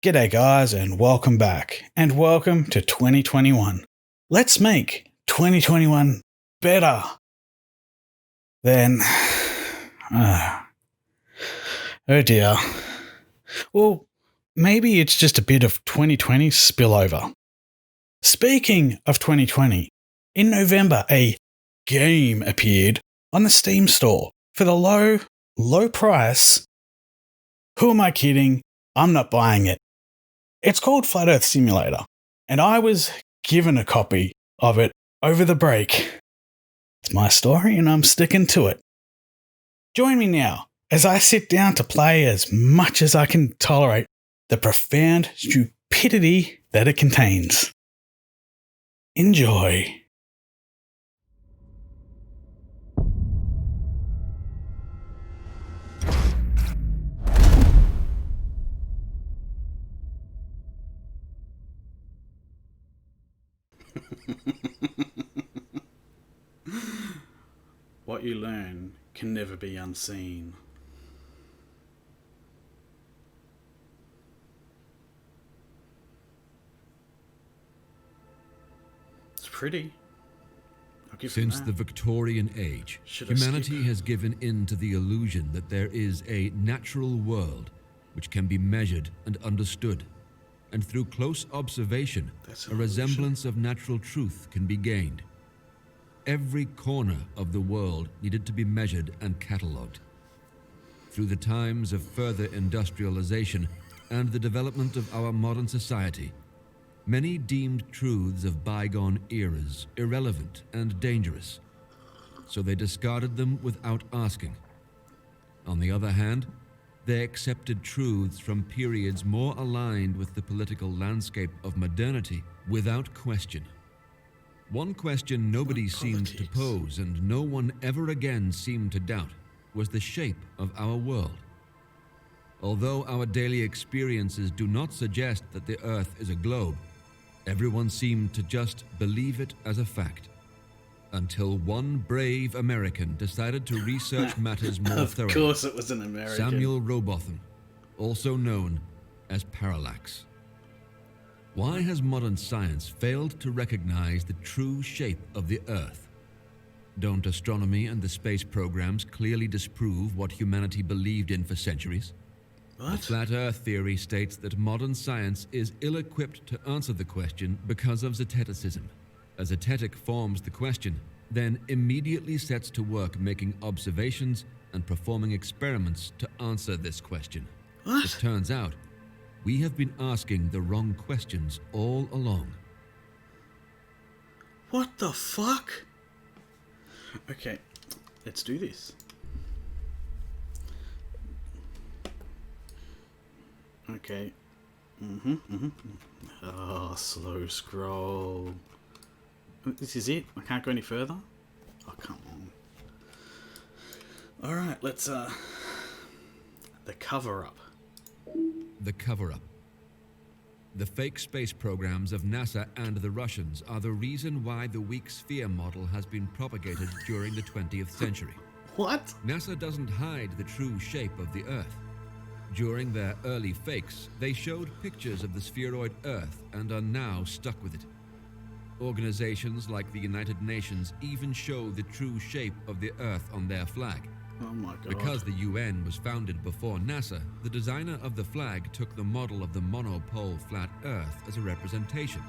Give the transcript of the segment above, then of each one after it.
G'day guys and welcome back and welcome to 2021. Let's make 2021 better than... oh dear. Well, maybe it's just a bit of 2020 spillover. Speaking of 2020, in November a game appeared on the Steam store for the low price. Who am I kidding? I'm not buying it. It's called Flat Earth Simulator, and I was given a copy of it over the break. It's my story, and I'm sticking to it. Join me now as I sit down to play as much as I can tolerate the profound stupidity that it contains. Enjoy. What you learn can never be unseen. It's pretty. Since the Victorian age, humanity has given in to the illusion that there is a natural world which can be measured and understood, and through close observation, a resemblance of natural truth can be gained. Every corner of the world needed to be measured and catalogued. Through the times of further industrialization and the development of our modern society, many deemed truths of bygone eras irrelevant and dangerous, so they discarded them without asking. On the other hand, they accepted truths from periods more aligned with the political landscape of modernity without question. One question nobody seemed to pose and no one ever again seemed to doubt was the shape of our world. Although our daily experiences do not suggest that the Earth is a globe, everyone seemed to just believe it as a fact. Until one brave American decided to research matters more thoroughly. Of course it was an American. Samuel Rowbotham, also known as Parallax. Why has modern science failed to recognize the true shape of the Earth? Don't astronomy and the space programs clearly disprove what humanity believed in for centuries? What? The Flat Earth theory states that modern science is ill-equipped to answer the question because of zeticism. A zetetic forms the question, then immediately sets to work making observations and performing experiments to answer this question. What? It turns out, we have been asking the wrong questions all along. What the fuck? Okay, let's do this. Okay. Oh, slow scroll. This is it? I can't go any further? Oh, come on. Alright, let's, the cover-up. The cover-up. The fake space programs of NASA and the Russians are the reason why the weak sphere model has been propagated during the 20th century. What? NASA doesn't hide the true shape of the Earth. During their early fakes, they showed pictures of the spheroid Earth and are now stuck with it. Organizations like the United Nations even show the true shape of the Earth on their flag. Oh my god. Because the UN was founded before NASA, the designer of the flag took the model of the monopole flat Earth as a representation.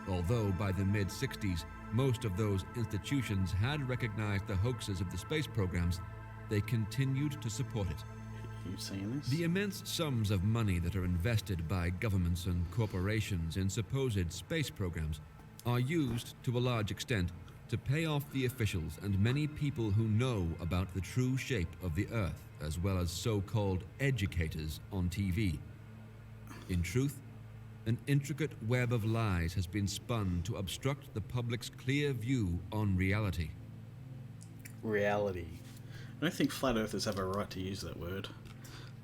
Although by the mid-60s, most of those institutions had recognized the hoaxes of the space programs, they continued to support it. You seen this? The immense sums of money that are invested by governments and corporations in supposed space programs are used, to a large extent, to pay off the officials and many people who know about the true shape of the Earth, as well as so-called educators on TV. In truth, an intricate web of lies has been spun to obstruct the public's clear view on reality. Reality. I don't think flat earthers have a right to use that word.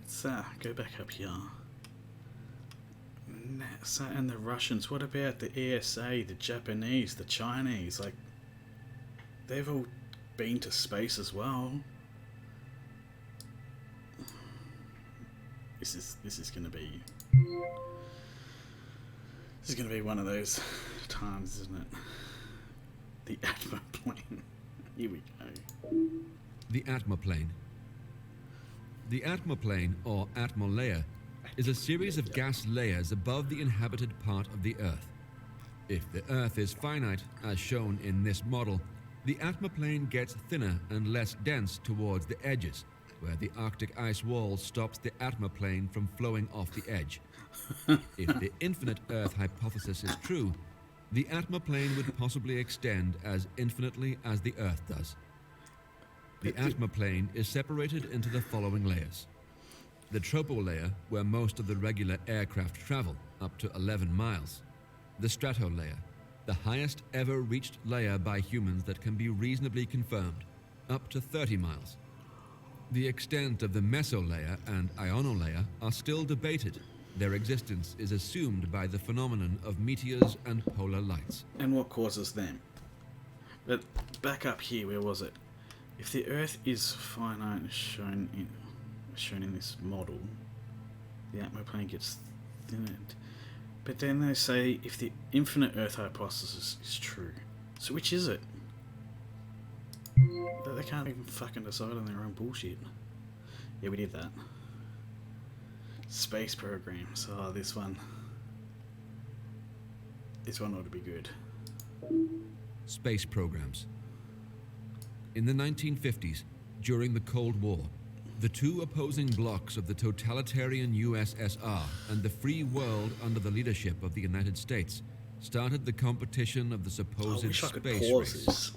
Let's go back up here. NASA and the Russians. What about the ESA, the Japanese, the Chinese? Like, they've all been to space as well. This is going to be is going to be one of those times, isn't it? The atmoplane. Here we go. The atmoplane. The atmoplane, or atmolayer, is a series of gas layers above the inhabited part of the Earth. If the Earth is finite, as shown in this model, the atmoplane gets thinner and less dense towards the edges, where the Arctic ice wall stops the atmoplane from flowing off the edge. If the infinite Earth hypothesis is true, the atmoplane would possibly extend as infinitely as the Earth does. The atmoplane is separated into the following layers. The tropolayer, where most of the regular aircraft travel, up to 11 miles. The stratolayer, the highest ever reached layer by humans that can be reasonably confirmed, up to 30 miles. The extent of the mesolayer and ionolayer are still debated. Their existence is assumed by the phenomenon of meteors and polar lights. And what causes them? But back up here, where was it? If the Earth is finite, as shown in this model, the atmoplane gets thinner. But then they say if the infinite Earth hypothesis is true. So which is it? They can't even fucking decide on their own bullshit. Yeah, we did that. Space programs. Oh, this one. This one ought to be good. Space programs. In the 1950s, during the Cold War, the two opposing blocs of the totalitarian USSR and the free world under the leadership of the United States started the competition of the supposed space race.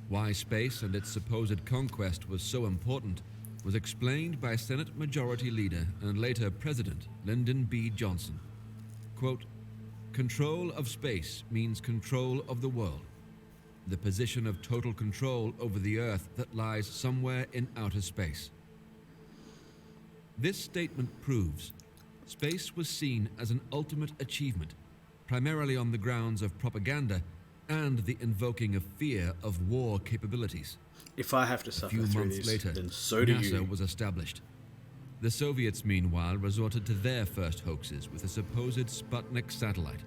Why space and its supposed conquest was so important was explained by Senate Majority Leader and later President Lyndon B. Johnson. Quote, "Control of space means control of the world, the position of total control over the Earth that lies somewhere in outer space." This statement proves space was seen as an ultimate achievement, primarily on the grounds of propaganda and the invoking of fear of war capabilities. If I have to suffer through this, later, then so do you. NASA was established. The Soviets, meanwhile, resorted to their first hoaxes with a supposed Sputnik satellite.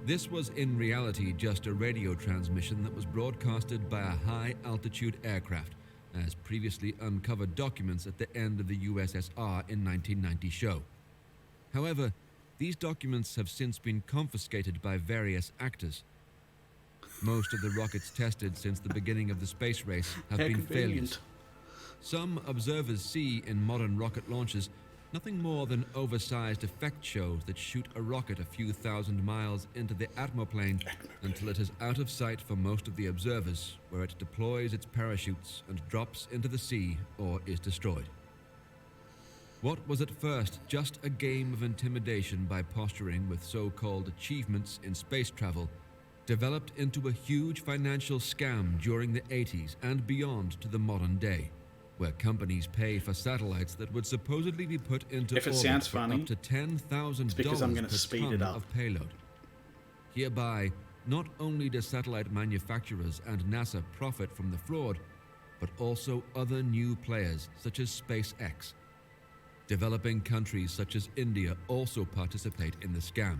This was in reality just a radio transmission that was broadcasted by a high-altitude aircraft, as previously uncovered documents at the end of the USSR in 1990 show. However, these documents have since been confiscated by various actors. Most of the rockets tested since the beginning of the space race have been failures. Some observers see in modern rocket launches nothing more than oversized effect shows that shoot a rocket a few thousand miles into the atmoplane until it is out of sight for most of the observers, where it deploys its parachutes and drops into the sea or is destroyed. What was at first just a game of intimidation by posturing with so-called achievements in space travel developed into a huge financial scam during the 80s and beyond to the modern day, where companies pay for satellites that would supposedly be put into orbit for up to $10,000 per ton of payload. Hereby, not only do satellite manufacturers and NASA profit from the fraud, but also other new players such as SpaceX. Developing countries such as India also participate in the scam,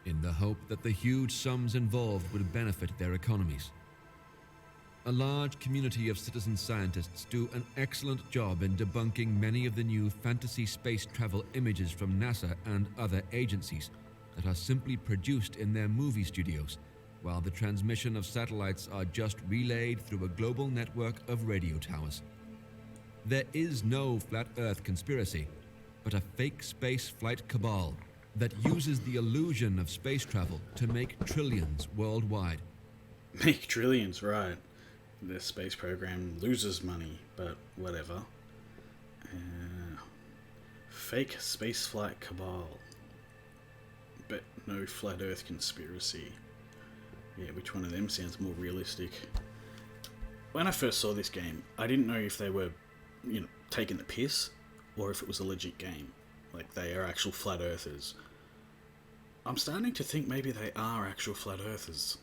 in the hope that the huge sums involved would benefit their economies. A large community of citizen scientists do an excellent job in debunking many of the new fantasy space travel images from NASA and other agencies that are simply produced in their movie studios, while the transmission of satellites are just relayed through a global network of radio towers. There is no flat Earth conspiracy, but a fake space flight cabal that uses the illusion of space travel to make trillions worldwide. Make trillions, right. The space program loses money, but whatever. Fake spaceflight cabal. But no flat Earth conspiracy. Yeah, which one of them sounds more realistic? When I first saw this game, I didn't know if they were, taking the piss, or if it was a legit game. Like, they are actual flat earthers. I'm starting to think maybe they are actual flat earthers.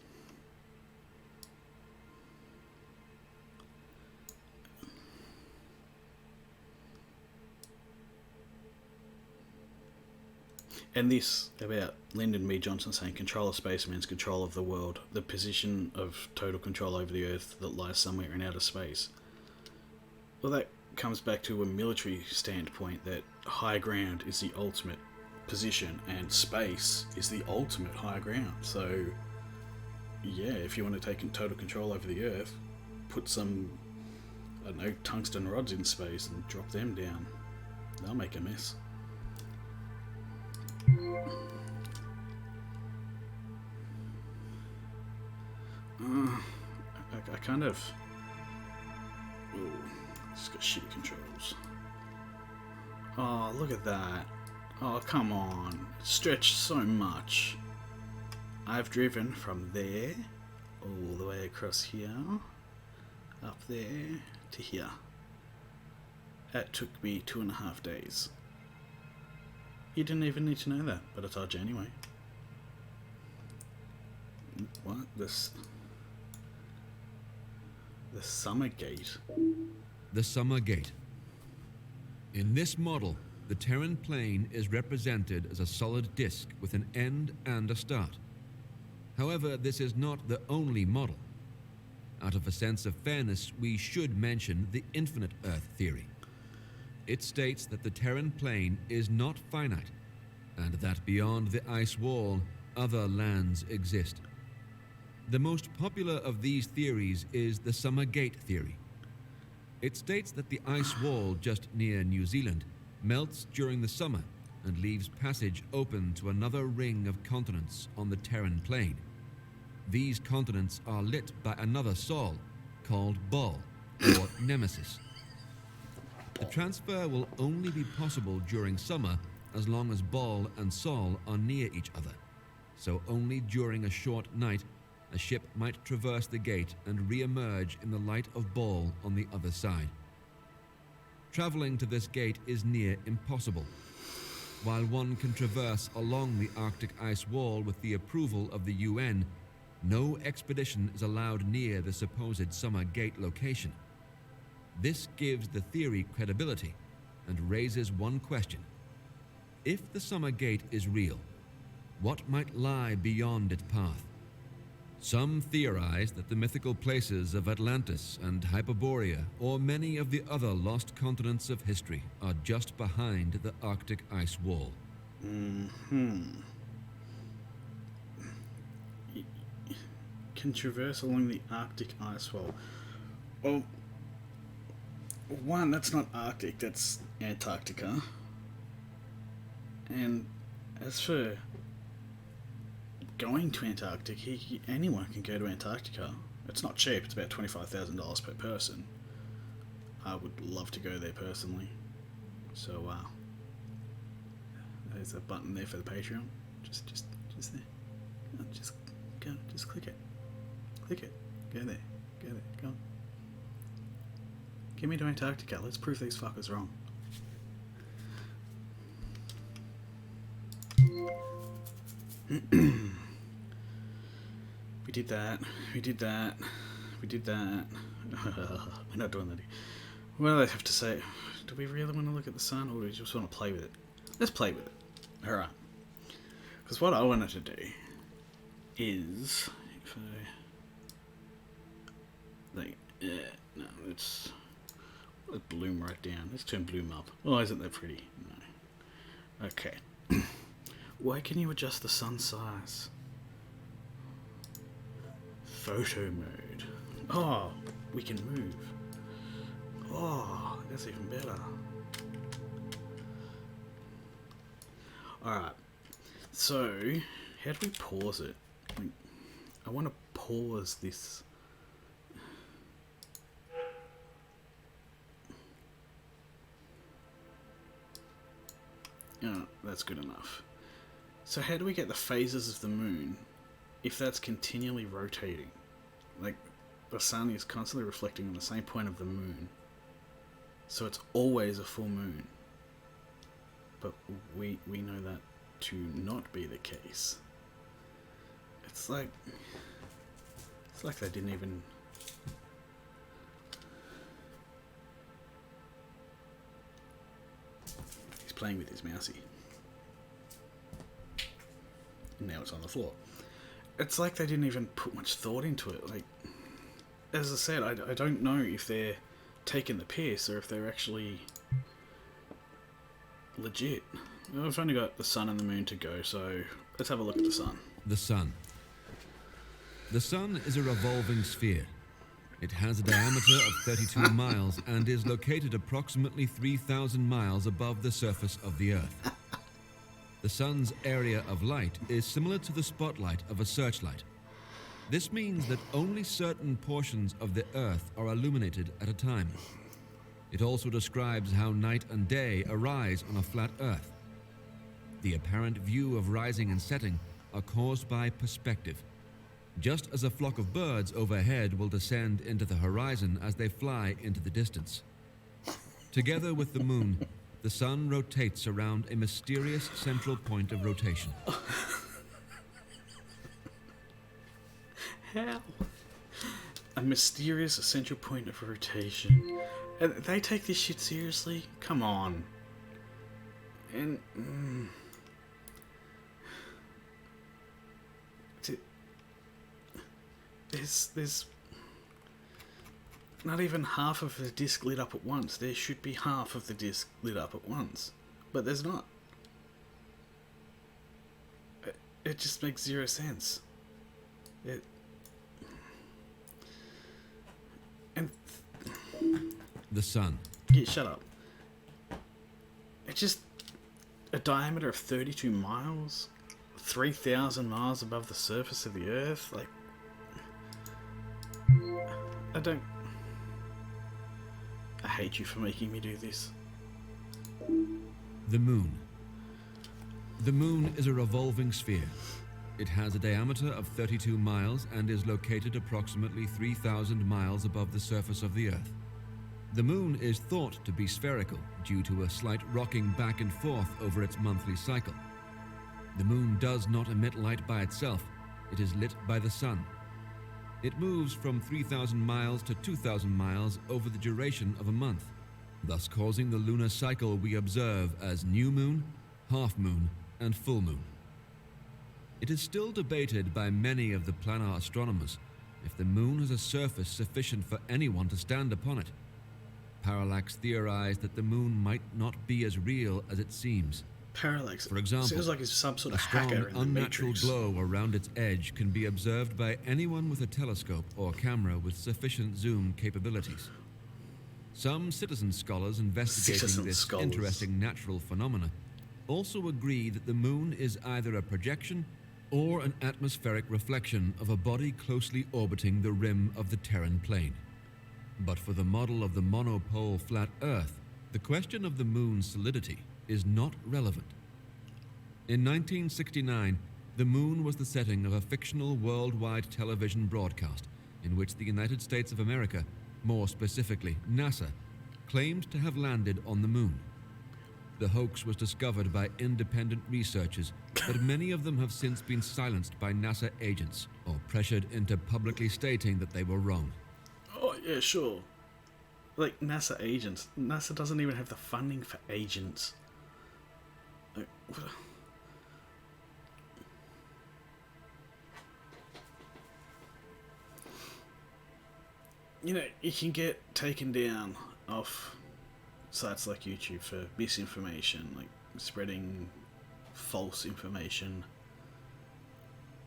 And this about Lyndon B. Johnson saying control of space means control of the world, the position of total control over the Earth that lies somewhere in outer space. Well, that comes back to a military standpoint that high ground is the ultimate position and space is the ultimate high ground. So, yeah, if you want to take total control over the Earth, put some, I don't know, tungsten rods in space and drop them down. They'll make a mess. I kind of... Ooh, it's got shitty controls. Oh, look at that. Oh, come on. It stretched so much. I've driven from there all the way across here, up there to here. That took me 2.5 days. You didn't even need to know that, but I told you anyway. What? The summer gate. The summer gate. In this model, the Terran plane is represented as a solid disk with an end and a start. However, this is not the only model. Out of a sense of fairness, we should mention the infinite Earth theory. It states that the Terran plane is not finite, and that beyond the ice wall, other lands exist. The most popular of these theories is the summer gate theory. It states that the ice wall just near New Zealand melts during the summer and leaves passage open to another ring of continents on the Terran plane. These continents are lit by another sol, called Bol, or Nemesis. The transfer will only be possible during summer as long as Bol and Sol are near each other, so only during a short night a ship might traverse the gate and re-emerge in the light of Bol on the other side. Traveling to this gate is near impossible. While one can traverse along the Arctic ice wall with the approval of the UN, no expedition is allowed near the supposed summer gate location. This gives the theory credibility and raises one question. If the summer gate is real, what might lie beyond its path? Some theorize that the mythical places of Atlantis and Hyperborea, or many of the other lost continents of history, are just behind the Arctic ice wall. Can traverse along the Arctic ice wall. Well, one, that's not Arctic, that's Antarctica. And as for going to Antarctica, anyone can go to Antarctica. It's not cheap, it's about $25,000 per person. I would love to go there personally. So, there's a button there for the Patreon. Just there. Just go, just click it. Click it. Go there. Go on. Get me to Antarctica. Let's prove these fuckers wrong. We did that. We're not doing that. What do I have to say? Do we really want to look at the sun, or do we just want to play with it? Let's play with it. Alright. Because what I wanted to do is... If I... no, let's bloom right down. Let's turn bloom up. Oh, isn't that pretty? No. Okay. Why can you adjust the sun size? Photo mode. Oh, we can move. Oh, that's even better. Alright. So, how do we pause it? I want to pause this. Yeah, that's good enough. So how do we get the phases of the moon if that's continually rotating? Like, the sun is constantly reflecting on the same point of the moon. So it's always a full moon. But we know that to not be the case. It's like they didn't even... He's playing with his mousey. now it's on the floor. It's like they didn't even put much thought into it. Like, as I said, I don't know if they're taking the piss or if they're actually legit. We've only got the sun and the moon to go, so let's have a look at the sun. The sun. The sun is a revolving sphere. It has a diameter of 32 miles and is located approximately 3,000 miles above the surface of the Earth. The sun's area of light is similar to the spotlight of a searchlight. This means that only certain portions of the Earth are illuminated at a time. It also describes how night and day arise on a flat Earth. The apparent view of rising and setting are caused by perspective. Just as a flock of birds overhead will descend into the horizon as they fly into the distance. Together with the moon, the sun rotates around a mysterious central point of rotation. How? A mysterious essential point of rotation. And they take this shit seriously? Come on. And... There's not even half of the disc lit up at once. There should be half of the disc lit up at once. But there's not. It just makes zero sense. The sun. Yeah, shut up. It's just a diameter of 32 miles, 3,000 miles above the surface of the Earth. Like, I hate you for making me do this. The moon. The moon is a revolving sphere. It has a diameter of 32 miles and is located approximately 3,000 miles above the surface of the Earth. The moon is thought to be spherical due to a slight rocking back and forth over its monthly cycle. The moon does not emit light by itself. It is lit by the sun. It moves from 3,000 miles to 2,000 miles over the duration of a month, thus causing the lunar cycle we observe as new moon, half moon, and full moon. It is still debated by many of the planar astronomers if the moon has a surface sufficient for anyone to stand upon it. Parallax theorized that the moon might not be as real as it seems. Parallax. For example, sounds like it's some sort of a strong, hacker in the unnatural Matrix. glow around its edge can be observed by anyone with a telescope or camera with sufficient zoom capabilities. Some citizen scholars investigating interesting natural phenomena also agree that the moon is either a projection or an atmospheric reflection of a body closely orbiting the rim of the Terran plane. But for the model of the monopole flat Earth, the question of the moon's solidity is not relevant. In 1969, the moon was the setting of a fictional worldwide television broadcast in which the United States of America, more specifically NASA, claimed to have landed on the moon. The hoax was discovered by independent researchers, but many of them have since been silenced by NASA agents or pressured into publicly stating that they were wrong. Oh, yeah, sure. Like, NASA agents. NASA doesn't even have the funding for agents. Like, you know, you can get taken down off sites like YouTube for misinformation, like spreading false information.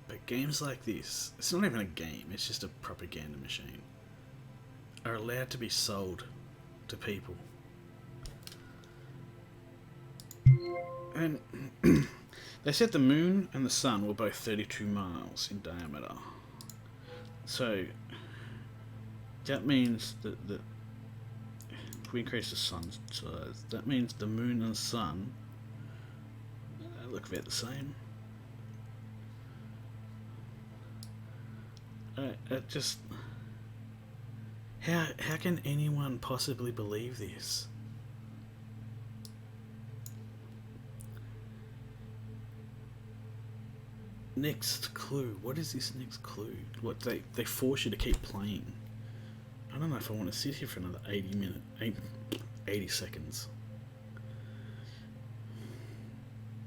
But games like this, it's not even a game, it's just a propaganda machine, are allowed to be sold to people. And they said the moon and the sun were both 32 miles in diameter. So that means that if we increase the sun's size, that means the moon and the sun look about the same. Just how can anyone possibly believe this? Next clue. What is this next clue? What they force you to keep playing. I don't know if I want to sit here for another 80 seconds.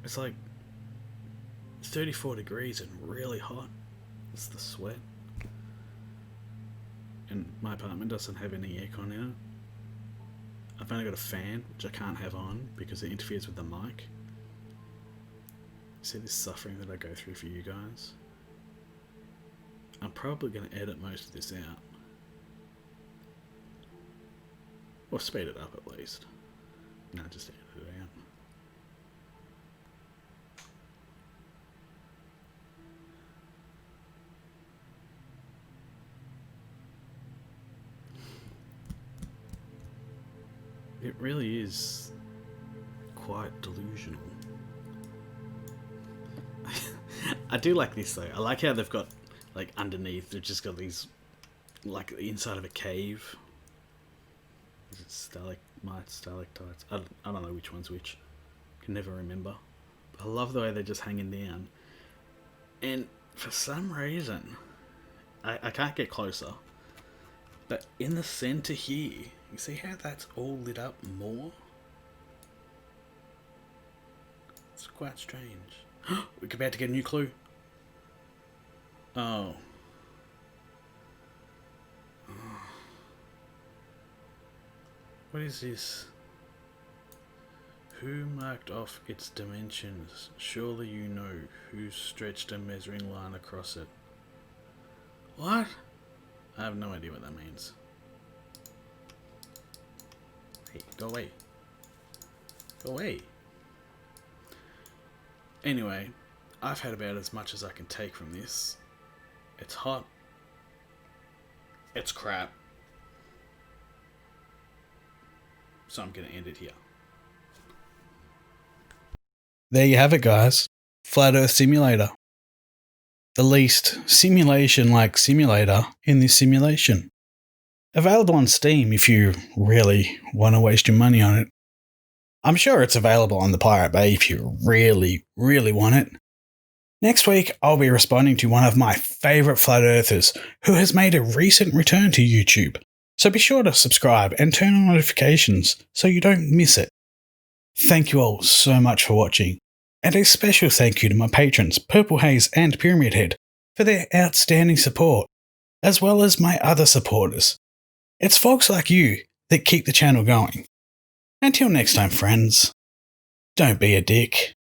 It's like 34 degrees and really hot. It's the sweat. And my apartment doesn't have any aircon in it. I've only got a fan, which I can't have on because it interferes with the mic. See this suffering that I go through for you guys? I'm probably going to edit most of this out. Or speed it up at least. No, just edit it out. It really is quite delusional. I do like this though. I like how they've got, like, underneath, they've just got these, like, the inside of a cave. Is it stalagmites, stalactites? I don't know which one's which. Can never remember. But I love the way they're just hanging down. And for some reason, I can't get closer, but in the center here, you see how that's all lit up more? It's quite strange. We're about to get a new clue. Oh. What is this? Who marked off its dimensions? Surely you know who stretched a measuring line across it. What? I have no idea what that means. Hey, go away. Go away. Anyway, I've had about as much as I can take from this. It's hot. It's crap. So I'm going to end it here. There you have it, guys. Flat Earth Simulator. The least simulation-like simulator in this simulation. Available on Steam if you really want to waste your money on it. I'm sure it's available on the Pirate Bay if you really, really want it. Next week, I'll be responding to one of my favourite Flat Earthers who has made a recent return to YouTube. So be sure to subscribe and turn on notifications so you don't miss it. Thank you all so much for watching. And a special thank you to my patrons, Purple Haze and Pyramid Head, for their outstanding support, as well as my other supporters. It's folks like you that keep the channel going. Until next time, friends, don't be a dick.